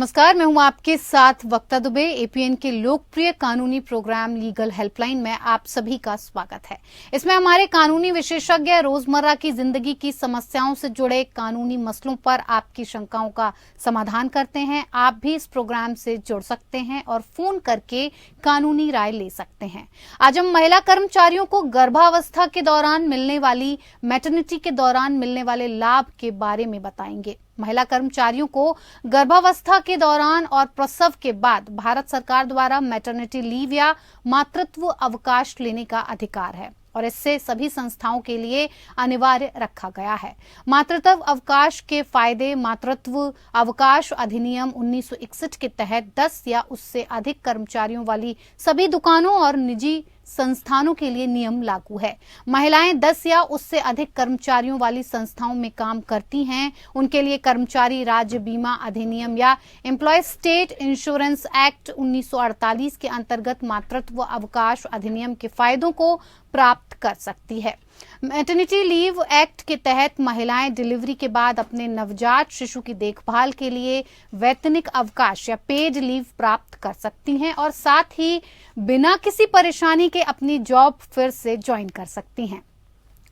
नमस्कार, मैं हूं आपके साथ वक्ता दुबे। एपीएन के लोकप्रिय कानूनी प्रोग्राम लीगल हेल्पलाइन में आप सभी का स्वागत है। इसमें हमारे कानूनी विशेषज्ञ रोजमर्रा की जिंदगी की समस्याओं से जुड़े कानूनी मसलों पर आपकी शंकाओं का समाधान करते हैं। आप भी इस प्रोग्राम से जुड़ सकते हैं और फोन करके कानूनी राय ले सकते हैं। आज हम महिला कर्मचारियों को गर्भावस्था के दौरान मिलने वाली, मैटरनिटी के दौरान मिलने वाले लाभ के बारे में बताएंगे। महिला कर्मचारियों को गर्भावस्था के दौरान और प्रसव के बाद भारत सरकार द्वारा मैटरनिटी लीव या मातृत्व अवकाश लेने का अधिकार है और इससे सभी संस्थाओं के लिए अनिवार्य रखा गया है। मातृत्व अवकाश के फायदे मातृत्व अवकाश अधिनियम 1961 के तहत 10 या उससे अधिक कर्मचारियों वाली सभी दुकानों और निजी संस्थानों के लिए नियम लागू है। महिलाएं 10 या उससे अधिक कर्मचारियों वाली संस्थाओं में काम करती हैं, उनके लिए कर्मचारी राज्य बीमा अधिनियम या एम्प्लॉय स्टेट इंश्योरेंस एक्ट 1948 के अंतर्गत मातृत्व अवकाश अधिनियम के फायदों को प्राप्त कर सकती है। मैटरनिटी लीव एक्ट के तहत महिलाएं डिलीवरी के बाद अपने नवजात शिशु की देखभाल के लिए वैतनिक अवकाश या पेड लीव प्राप्त कर सकती हैं और साथ ही बिना किसी परेशानी के अपनी जॉब फिर से ज्वाइन कर सकती हैं।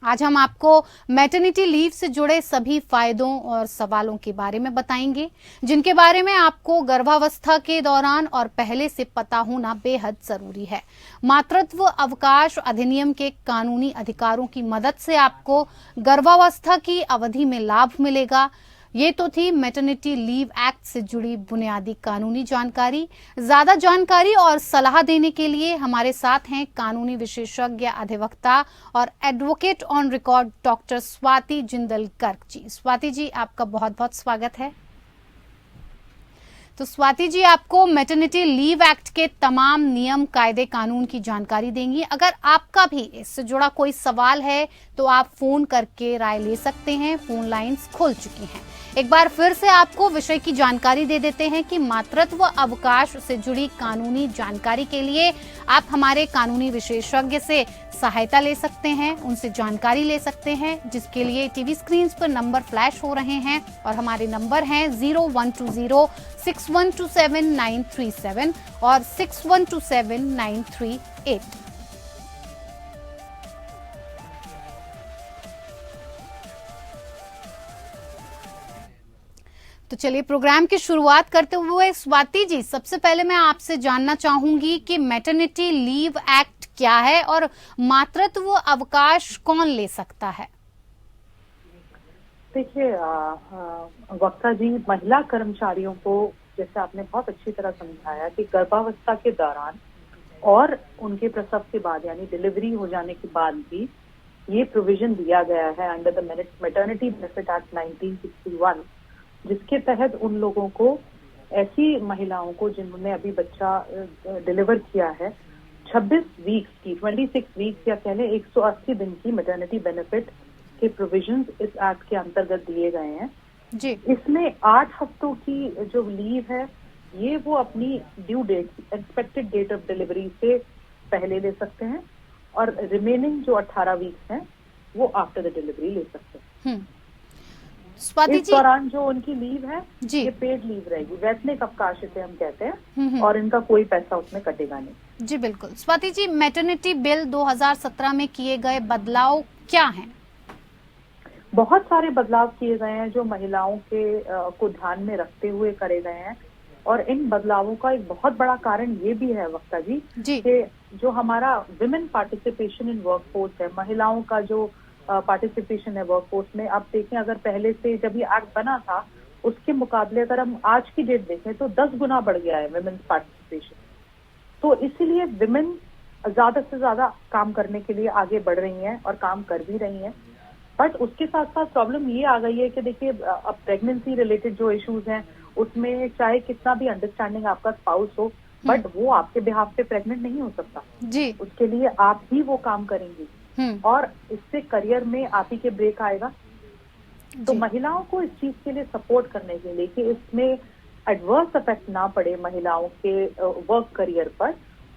आज हम आपको मैटरनिटी लीव से जुड़े सभी फायदों और सवालों के बारे में बताएंगे, जिनके बारे में आपको गर्भावस्था के दौरान और पहले से पता होना बेहद जरूरी है। मातृत्व अवकाश अधिनियम के कानूनी अधिकारों की मदद से आपको गर्भावस्था की अवधि में लाभ मिलेगा। ये तो थी मैटरनिटी लीव एक्ट से जुड़ी बुनियादी कानूनी जानकारी। ज्यादा जानकारी और सलाह देने के लिए हमारे साथ हैं कानूनी विशेषज्ञ, अधिवक्ता और advocate on record doctor Swati Jindal Garg ji. Swati ji, आपका बहुत बहुत स्वागत है। तो स्वाति जी, आपको मैटरनिटी लीव एक्ट के तमाम नियम, कायदे, कानून की जानकारी देंगी। अगर आपका भी इससे जुड़ा कोई सवाल है तो आप फोन करके राय ले सकते हैं। फोन लाइंस खुल चुकी हैं। एक बार फिर से आपको विषय की जानकारी दे देते हैं कि मातृत्व अवकाश से जुड़ी कानूनी जानकारी के लिए आप हमारे कानूनी विशेषज्ञ से सहायता ले सकते हैं, उनसे जानकारी ले सकते हैं, जिसके लिए टीवी स्क्रीन पर नंबर फ्लैश हो रहे हैं और हमारे नंबर हैं 01206127 और 6127 तो चलिए प्रोग्राम की शुरुआत करते हुए स्वाति जी, सबसे पहले मैं आपसे जानना चाहूंगी कि मैटरनिटी लीव एक्ट क्या है और मातृत्व अवकाश कौन ले सकता है? देखिए वक्ता जी, महिला कर्मचारियों को जैसे आपने बहुत अच्छी तरह समझाया कि गर्भावस्था के दौरान और उनके प्रसव के बाद यानी डिलीवरी हो जाने के बाद भी ये प्रोविजन दिया गया है under the maternity benefit act 1961, जिसके तहत उन लोगों को, ऐसी महिलाओं को जिन्होंने अभी बच्चा डिलीवर किया है, 26 वीक्स या कहले 180 दिन की मैटरनिटी बेनिफिट के प्रोविजंस इस एक्ट के अंतर्गत दिए गए हैं जी। इसमें 8 हफ्तों की जो लीव है ये वो अपनी due date, expected date of delivery से पहले ले सकते हैं और रिमेनिंग जो 18 वीक्स हैं वो आफ्टर द डिलीवरी ले सकते हैं। इस दौरान जो उनकी लीव है ये पेड लीव रहेगी, वैतनिक अवकाश इसे हम कहते हैं, और इनका कोई पैसा उसमें कटेगा नहीं। जी बिल्कुल। स्वाति जी, मैटरनिटी बिल 2017 में किए गए बदलाव क्या हैं? बहुत सारे बदलाव किए गए हैं जो महिलाओं के को ध्यान में रखते हुए करे गए हैं और इन बदलावों का एक बहुत बड़ा कारण ये भी है वक्ता जी कि जो हमारा विमेन पार्टिसिपेशन इन वर्कफोर्स है, महिलाओं का जो पार्टिसिपेशन है वर्कफोर्स में, आप देखें अगर पहले से जब ये एक्ट बना था उसके मुकाबले अगर हम आज की डेट देखें तो 10 गुना बढ़ गया है विमेन पार्टिसिपेशन। तो इसीलिए विमेन ज्यादा से ज्यादा काम करने के लिए आगे बढ़ रही हैं और काम कर भी रही हैं। बट उसके साथ साथ प्रॉब्लम ये आ गई है कि देखिए अब प्रेगनेंसी रिलेटेड जो इश्यूज हैं उसमें चाहे कितना भी अंडरस्टैंडिंग आपका स्पाउस हो, बट वो आपके बिहाफ पे प्रेग्नेंट नहीं हो सकता जी। उसके लिए आप ही वो काम करेंगी और इससे करियर में आप ही के ब्रेक आएगा। तो महिलाओं को इस चीज के लिए सपोर्ट करने के लिए कि इसमें एडवर्स इफेक्ट ना पड़े महिलाओं के वर्क करियर पर,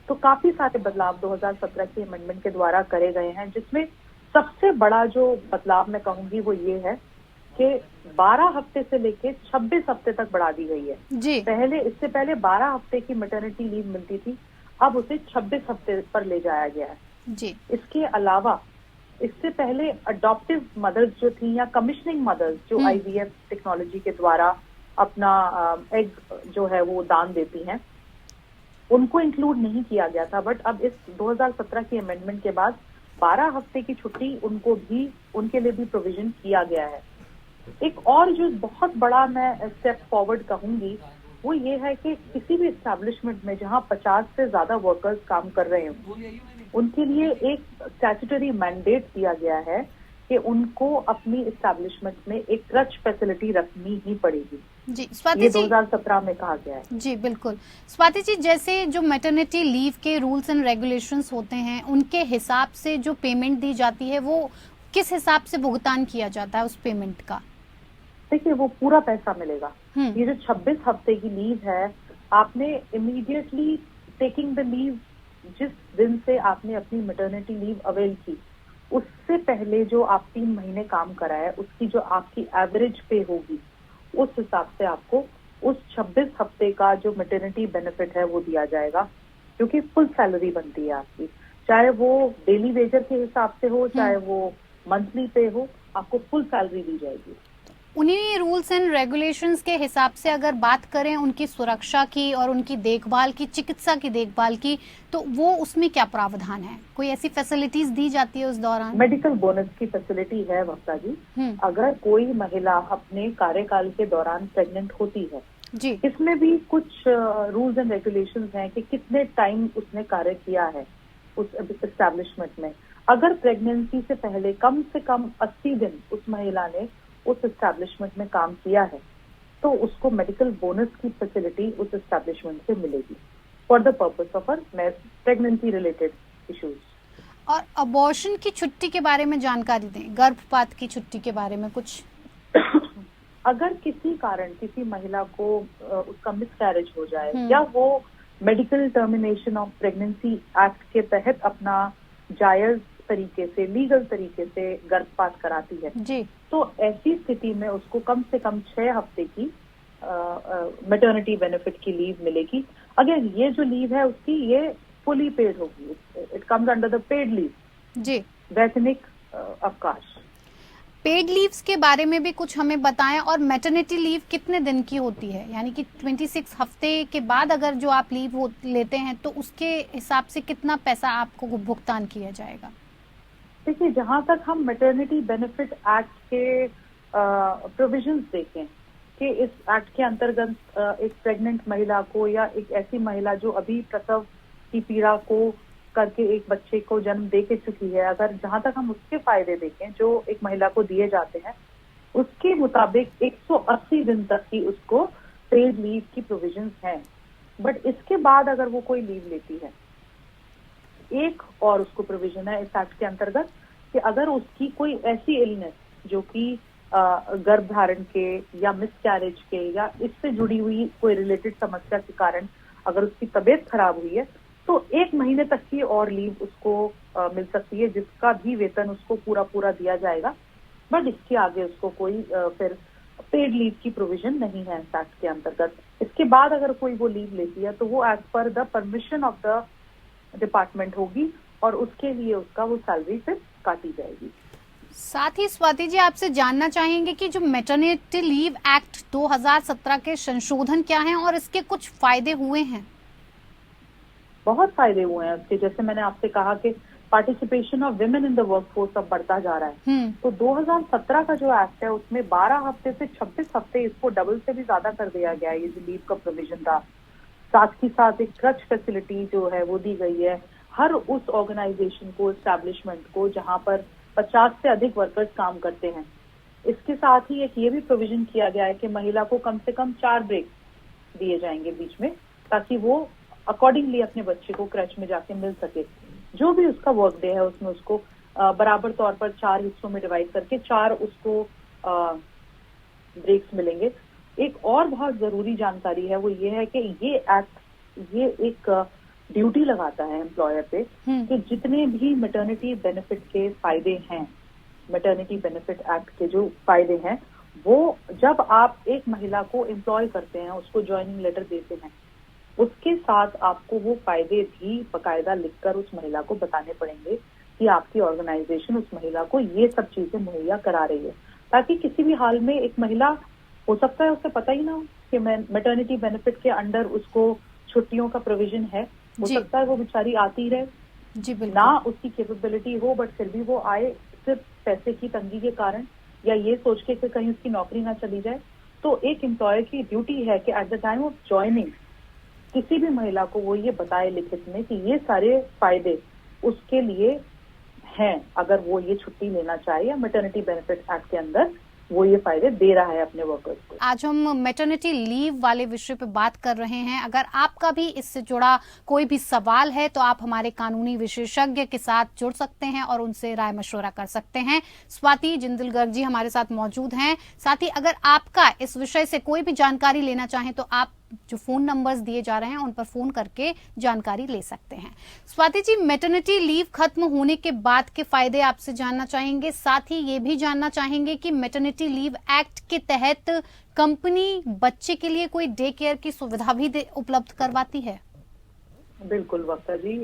तो काफी सारे बदलाव 2017 के अमेंडमेंट के द्वारा करे गए हैं, जिसमें सबसे बड़ा जो बदलाव मैं कहूंगी वो ये है कि 12 हफ्ते से लेके 26 हफ्ते तक बढ़ा दी गई है जी। इससे पहले 12 हफ्ते की मैटरनिटी लीव मिलती थी, अब उसे 26 हफ्ते पर ले जाया गया है जी। इसके अलावा इससे पहले अडॉप्टिव मदर्स जो थी या कमिश्निंग मदर्स जो IVF टेक्नोलॉजी के द्वारा अपना एग जो है वो दान देती हैं, उनको इंक्लूड नहीं किया गया था। बट अब इस 2017 की अमेंडमेंट के बाद 12 हफ्ते की छुट्टी उनके लिए भी प्रोविजन किया गया है। एक और जो बहुत बड़ा मैं स्टेप फॉरवर्ड कहूंगी वो ये है कि किसी भी एस्टैब्लिशमेंट में जहां 50 से ज्यादा वर्कर्स काम कर रहे हैं उनके लिए एक स्टैट्यूटरी मैंडेट दिया गया है कि उनको अपनी एस्टैब्लिशमेंट में एक क्रच फैसिलिटी रखनी ही पड़ेगी। जी स्वाति ये जी, 2017 में कहा गया है। जी बिल्कुल। स्वाति जी, जैसे जो मैटरनिटी लीव के रूल्स एंड रेगुलेशंस होते हैं उनके हिसाब से जो पेमेंट दी जाती है वो किस हिसाब से भुगतान किया जाता है उस पेमेंट का? देखिए वो पूरा पैसा मिलेगा। ये जो 26 हफ्ते की लीव है, आपने इमीडिएटली टेकिंग द लीव, जिस दिन से आपने अपनी मैटरनिटी लीव अवेल की उससे पहले जो आप 3 महीने काम करा है उसकी जो आपकी एवरेज पे होगी उस हिसाब से आपको उस 26 हफ्ते का जो मैटरनिटी बेनिफिट है वो दिया जाएगा, क्योंकि फुल सैलरी बनती है आपकी, चाहे वो डेली वेजर के हिसाब से हो चाहे वो मंथली पे हो, आपको फुल सैलरी दी जाएगी। उन्हीं रूल्स एंड रेगुलेशंस के हिसाब से अगर बात करें उनकी सुरक्षा की और उनकी देखभाल की, चिकित्सा की देखभाल की, तो वो उसमें क्या प्रावधान है? कोई ऐसी फैसिलिटीज दी जाती है उस दौरान? मेडिकल बोनस की फैसिलिटी है वक्ता जी। अगर कोई महिला अपने कार्यकाल के दौरान प्रेग्नेंट होती है जी, इसमें भी कुछ रूल्स एंड रेगुलेशंस हैं कि कितने टाइम उसने कार्य किया है उस एस्टैब्लिशमेंट में। अगर प्रेगनेंसी से पहले कम से कम 80 दिन उस महिला ने उस एस्टैब्लिशमेंट में काम किया है तो उसको मेडिकल बोनस की फैसिलिटी उस एस्टैब्लिशमेंट से मिलेगी for the purpose of pregnancy related issues. और अबॉर्शन की छुट्टी के बारे में जानकारी दें, गर्भपात की छुट्टी के बारे में कुछ। अगर किसी कारण किसी महिला को उसका मिसकैरेज हो जाए या वो medical termination of pregnancy act के तहत अपना जायज तरीके से, लीगल तरीके से गर्भपात कराती है जी, तो ऐसी स्थिति में उसको कम से कम 6 हफ्ते की मैटरनिटी बेनिफिट की लीव मिलेगी। अगेन ये जो लीव है उसकी ये फुली पेड होगी, it comes under the paid leave जी। वैतनिक अवकाश। पेड लीव्स के बारे में भी कुछ हमें बताएं, और मैटरनिटी लीव कितने दिन की होती है? यानी कि 26 हफ्ते के बाद अगर जो आप लीव लेते हैं तो उसके हिसाब से कितना पैसा आपको भुगतान किया जाएगा? देखिए जहां तक हम मैटरनिटी बेनिफिट एक्ट के प्रोविजंस देखें कि इस एक्ट के अंतर्गत एक प्रेग्नेंट महिला को या एक ऐसी महिला जो अभी प्रसव की पीड़ा को करके एक बच्चे को जन्म दे के चुकी है, अगर जहां तक हम उसके फायदे देखें जो एक महिला को दिए जाते हैं उसके मुताबिक 180 दिन तक की उसको पेड लीव की प्रोविजंस हैं। बट इसके बाद अगर वो कोई लीव लेती है, एक और उसको प्रोविजन है इस एक्ट के अंतर्गत कि अगर उसकी कोई ऐसी इलनेस जो कि गर्भधारण के या मिसकैरेज के या इससे जुड़ी हुई कोई रिलेटेड समस्या के कारण अगर उसकी तबीयत खराब हुई है तो 1 महीने तक की और लीव उसको मिल सकती है, जिसका भी वेतन उसको पूरा दिया जाएगा। बट इसके आगे उसको कोई फिर पेड लीव की प्रोविजन नहीं है इस एक्ट के अंतर्गत। इसके बाद अगर कोई वो लीव लेती है तो वो as per the permission of the department होगी और उसके लिए उसका वो सैलरी फिर काटी जाएगी। साथ ही स्वाति जी आपसे जानना चाहेंगे कि जो मैटरनिटी लीव एक्ट 2017 के संशोधन क्या हैं और इसके कुछ फायदे हुए हैं? बहुत फायदे हुए हैं उसके। जैसे मैंने आपसे कहा कि participation of women in the workforce अब बढ़ता जा रहा है। तो 2017 का जो एक्ट है उसमें 12 हफ्ते से 26 हफ्ते इसको डबल से भी ज्यादा कर दिया गया है। ये जो लीव का प्रोविजन था, साथ ही साथ एक क्रच फैसिलिटी जो है वो दी गई है हर उस ऑर्गेनाइजेशन को, एस्टैब्लिशमेंट को जहां पर 50 से अधिक वर्कर्स काम करते हैं। इसके साथ ही एक ये भी प्रोविजन किया गया है कि महिला को कम से कम 4 ब्रेक दिए जाएंगे बीच में, ताकि वो अकॉर्डिंगली अपने बच्चे को क्रच में जाके मिल सके। जो भी उसका वर्क डे है उसमें उसको बराबर तौर पर 4 हिस्सों में डिवाइड करके 4 उसको ब्रेक्स मिलेंगे। एक और बहुत जरूरी जानकारी है वो ये है कि ये एक्ट ये एक ड्यूटी लगाता है एम्प्लॉयर पे कि जितने भी मैटरनिटी बेनिफिट के फायदे हैं, मैटरनिटी बेनिफिट एक्ट के जो फायदे हैं वो जब आप एक महिला को एम्प्लॉय करते हैं, उसको ज्वाइनिंग लेटर देते हैं, उसके साथ आपको वो फायदे भी बकायदा लिखकर उस महिला को बताने पड़ेंगे कि आपकी ऑर्गेनाइजेशन उस महिला को ये सब चीजें मुहैया करा रही है, ताकि किसी भी हाल में एक महिला, हो सकता है उसे पता ही ना हो कि मैटरनिटी बेनिफिट के अंडर उसको छुट्टियों का प्रोविजन है, हो सकता है वो बेचारी आती रहे, जी बिल्कुल, ना उसकी कैपेबिलिटी हो, बट फिर भी वो आए सिर्फ पैसे की तंगी के कारण, या ये सोच के कि कहीं उसकी नौकरी ना चली जाए। तो एक एम्प्लॉयर की ड्यूटी है कि at the time of joining किसी भी महिला को वो ये बताए लिखित में कि ये सारे फायदे उसके लिए हैं, अगर वो ये छुट्टी लेना चाहे या मैटरनिटी बेनिफिट एक्ट के अंदर वो ये फायदे दे रहा है अपने वर्कर्स को। आज हम मैटरनिटी लीव वाले विषय पे बात कर रहे हैं। अगर आपका भी इससे जुड़ा कोई भी सवाल है तो आप हमारे कानूनी विशेषज्ञ के साथ जुड़ सकते हैं और उनसे राय मशवरा कर सकते हैं। स्वाति जिंदल गर्ग जी हमारे साथ मौजूद हैं। साथ ही अगर आपका इस विषय से कोई भी जानकारी लेना चाहें तो आप जो फोन नंबर्स दिए जा रहे हैं उन पर फोन करके जानकारी ले सकते हैं। स्वाति जी, मैटरनिटी लीव खत्म होने के बाद के फायदे आपसे जानना चाहेंगे, साथ ही ये भी जानना चाहेंगे कि मैटरनिटी लीव एक्ट के तहत कंपनी बच्चे के लिए कोई डे केयर की सुविधा भी उपलब्ध करवाती है? बिल्कुल वक्ता जी,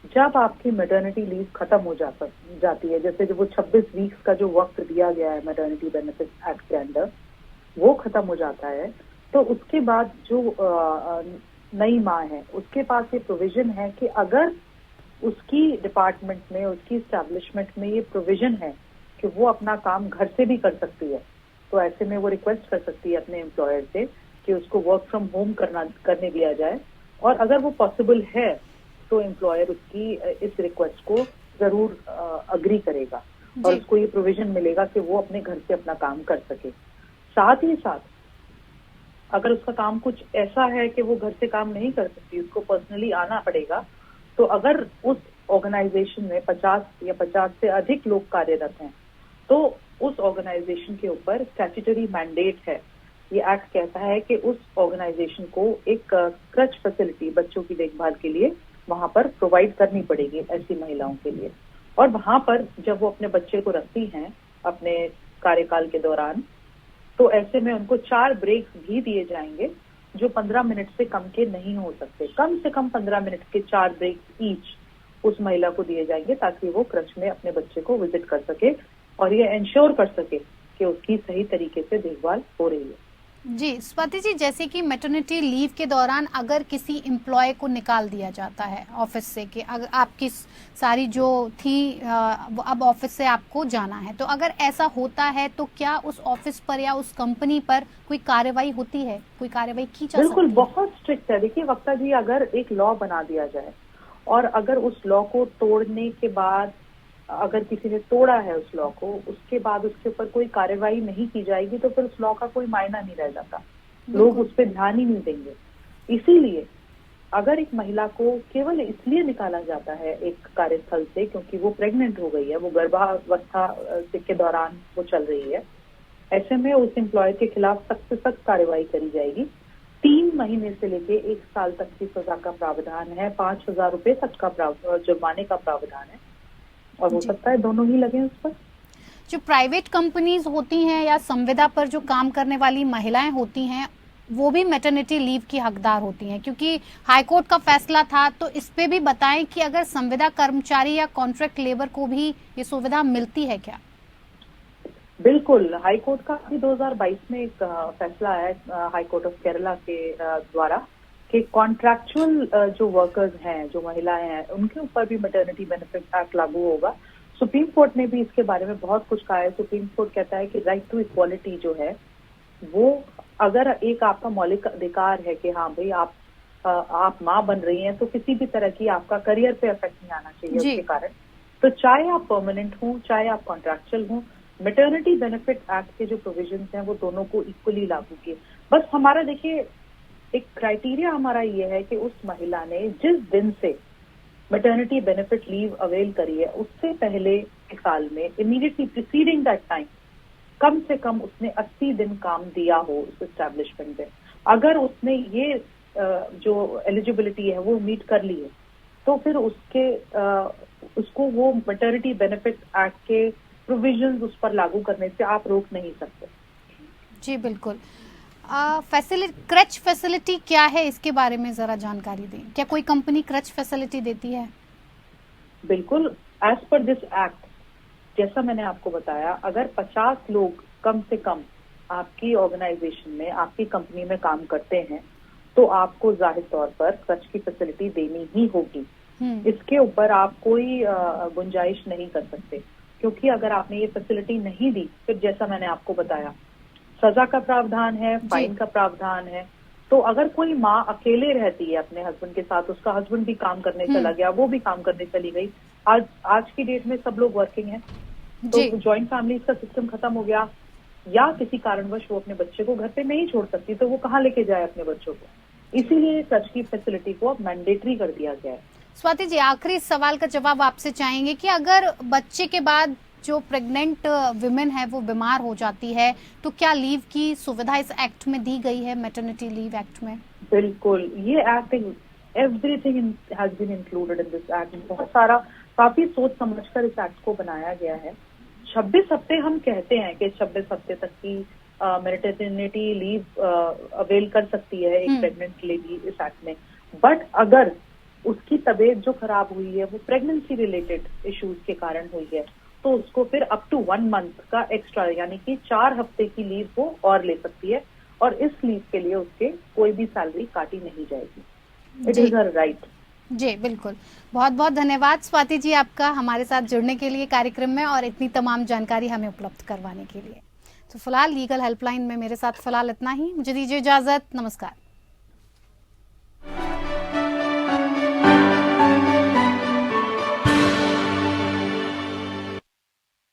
जब आपकी मैटरनिटी लीव खत्म हो जाती है, जैसे जो वो 26 वीक्स का जो वक्त दिया गया है मैटरनिटी बेनिफिट एक्ट के अंडर, वो खत्म हो जाता है, तो उसके बाद जो नई माँ है उसके पास ये प्रोविजन है कि अगर उसकी डिपार्टमेंट में, उसकी एस्टैब्लिशमेंट में ये प्रोविजन है कि वो अपना काम घर से भी कर सकती है, तो ऐसे में वो रिक्वेस्ट कर सकती है अपने एम्प्लॉयर से कि उसको वर्क फ्रॉम होम करने दिया जाए, और अगर वो पॉसिबल है तो एम्प्लॉयर उसकी इस रिक्वेस्ट को जरूर अग्री करेगा और उसको ये प्रोविजन मिलेगा कि वो अपने घर से अपना काम कर सके। साथ ही साथ अगर उसका काम कुछ ऐसा है कि वो घर से काम नहीं कर सकती, उसको पर्सनली आना पड़ेगा, तो अगर उस ऑर्गेनाइजेशन में 50 या 50 से अधिक लोग कार्यरत हैं, तो उस ऑर्गेनाइजेशन के ऊपर स्टैट्यूटरी मैंडेट है। ये एक्ट कहता है कि उस ऑर्गेनाइजेशन को एक क्रच फैसिलिटी बच्चों की देखभाल के लिए वहां पर प्रोवाइड करनी पड़ेगी ऐसी महिलाओं के लिए, और वहां पर जब वो अपने बच्चे को रखती हैं अपने कार्यकाल के दौरान, तो ऐसे में उनको 4 ब्रेक्स भी दिए जाएंगे जो 15 मिनट से कम के नहीं हो सकते। कम से कम 15 मिनट के 4 ब्रेक्स ईच उस महिला को दिए जाएंगे ताकि वो क्रच में अपने बच्चे को विजिट कर सके और ये इंश्योर कर सके कि उसकी सही तरीके से देखभाल हो रही है। जी स्वाति जी, जैसे कि मैटरनिटी लीव के दौरान अगर किसी एम्प्लॉय को निकाल दिया जाता है ऑफिस से कि अगर आपकी सारी जो थी अब ऑफिस से आपको जाना है, तो अगर ऐसा होता है तो क्या उस ऑफिस पर या उस कंपनी पर कोई कार्रवाई होती है, कोई कार्रवाई की जा सकती है? बिल्कुल, बहुत स्ट्रिक्ट है। देखिए वक्ता जी, अगर एक लॉ बना दिया जाए और अगर उस लॉ को तोड़ने के बाद, अगर किसी ने तोड़ा है उस लॉ को, उसके बाद उसके ऊपर कोई कार्रवाई नहीं की जाएगी तो फिर उस लॉ का कोई मायना नहीं रह जाता, लोग उस पर ध्यान ही नहीं देंगे। इसीलिए अगर एक महिला को केवल इसलिए निकाला जाता है एक कार्यस्थल से क्योंकि वो प्रेग्नेंट हो गई है, वो गर्भावस्था के दौरान वो चल रही है, ऐसे में उस एम्प्लॉयर के खिलाफ सख्त से सख्त कार्रवाई करी जाएगी। 3 महीने से लेके 1 साल तक की सजा का प्रावधान है, 5,000 रुपए तक का जुर्माने का प्रावधान है, और हो सकता है दोनों ही लगे उस पर। जो प्राइवेट कंपनीज होती हैं या संविदा पर जो काम करने वाली महिलाएं होती हैं, वो भी मैटरनिटी लीव की हकदार होती हैं, क्योंकि हाईकोर्ट का फैसला था, तो इस पे भी बताएं कि अगर संविदा कर्मचारी या कॉन्ट्रैक्ट लेबर को भी ये सुविधा मिलती है क्या? बिल्कुल, हाईकोर्ट का भी 2022 में एक फैसला आया हाईकोर्ट ऑफ केरला के द्वारा कि कॉन्ट्रैक्चुअल जो वर्कर्स हैं, जो महिलाएं हैं, उनके ऊपर भी मैटरनिटी बेनिफिट एक्ट लागू होगा। सुप्रीम कोर्ट ने भी इसके बारे में बहुत कुछ कहा है। सुप्रीम कोर्ट कहता है कि राइट टू इक्वालिटी जो है वो, अगर एक आपका मौलिक अधिकार है कि हाँ भाई आप माँ बन रही हैं, तो किसी भी तरह की आपका करियर पे इफेक्ट नहीं आना चाहिए उसके कारण, तो चाहे आप परमानेंट हो चाहे आप कॉन्ट्रैक्चुअल हो, मैटरनिटी बेनिफिट एक्ट के जो प्रोविजंस हैं वो दोनों को इक्वली लागू किए। बस हमारा देखिए एक क्राइटेरिया हमारा ये है कि उस महिला ने जिस दिन से मैटरनिटी बेनिफिट लीव अवेल करी है उससे पहले के साल में इमीडिएटली प्रीसीडिंग दैट टाइम कम से कम उसने 80 दिन काम दिया हो उस एस्टैब्लिशमेंट में। अगर उसने ये जो एलिजिबिलिटी है वो मीट कर ली है, तो फिर उसको वो मैटरनिटी बेनिफिट एक्ट के प्रोविजंस उस पर लागू करने से आप रोक नहीं सकते। जी बिल्कुल। क्रच फैसिलिटी क्या है, इसके बारे में जरा जानकारी दें। क्या कोई कंपनी क्रच फैसिलिटी देती है? बिल्कुल, एज पर दिस एक्ट, जैसा मैंने आपको बताया, अगर 50 लोग कम से कम आपकी ऑर्गेनाइजेशन में, आपकी कंपनी में काम करते हैं, तो आपको जाहिर तौर पर क्रच की फैसिलिटी देनी ही होगी। इसके ऊपर आप कोई गुंजाइश नहीं कर सकते, क्योंकि अगर आपने ये फैसिलिटी नहीं दी, फिर जैसा मैंने आपको बताया, सजा का प्रावधान है, फाइन का प्रावधान है। तो अगर कोई माँ अकेले रहती है अपने हस्बैंड के साथ, उसका हस्बैंड भी काम करने चला गया, वो भी काम करने चली गई, आज की डेट में सब लोग वर्किंग हैं, तो जॉइंट फैमिलीज का सिस्टम खत्म हो गया, या किसी कारणवश वो अपने बच्चे को घर पे नहीं छोड़ सकती, तो वो कहाँ लेके जाए अपने बच्चों को। इसीलिए क्रच की फैसिलिटी को अब मैंडेटरी कर दिया गया है। स्वाति जी, आखिरी सवाल का जवाब आपसे चाहेंगे कि अगर बच्चे के बाद जो प्रेग्नेंट विमेन है वो बीमार हो जाती है, तो क्या लीव की सुविधा इस एक्ट में दी गई है, मैटरनिटी लीव एक्ट में? बिल्कुल, ये act, everything has been included in this act. बहुत सारा, काफी सोच समझकर इस एक्ट को बनाया गया है। 26 हफ्ते हम कहते हैं कि 26 हफ्ते तक की मैटरनिटी लीव अवेल कर सकती है एक प्रेग्नेंट लेडी इस एक्ट में। बट अगर उसकी तबीयत जो खराब हुई है वो प्रेगनेंसी रिलेटेड इश्यूज के कारण हुई है, तो उसको फिर अप टू 1 मंथ का एक्स्ट्रा, यानी कि 4 हफ्ते की लीव वो और ले सकती है, और इस लीव के लिए उसके कोई भी सैलरी काटी नहीं जाएगी। It is her right. जी बिल्कुल। बहुत बहुत धन्यवाद स्वाति जी आपका हमारे साथ जुड़ने के लिए कार्यक्रम में, और इतनी तमाम जानकारी हमें उपलब्ध करवाने के लिए। तो फिलहाल लीगल हेल्पलाइन में मेरे साथ फिलहाल इतना ही। मुझे दीजिए इजाजत। नमस्कार।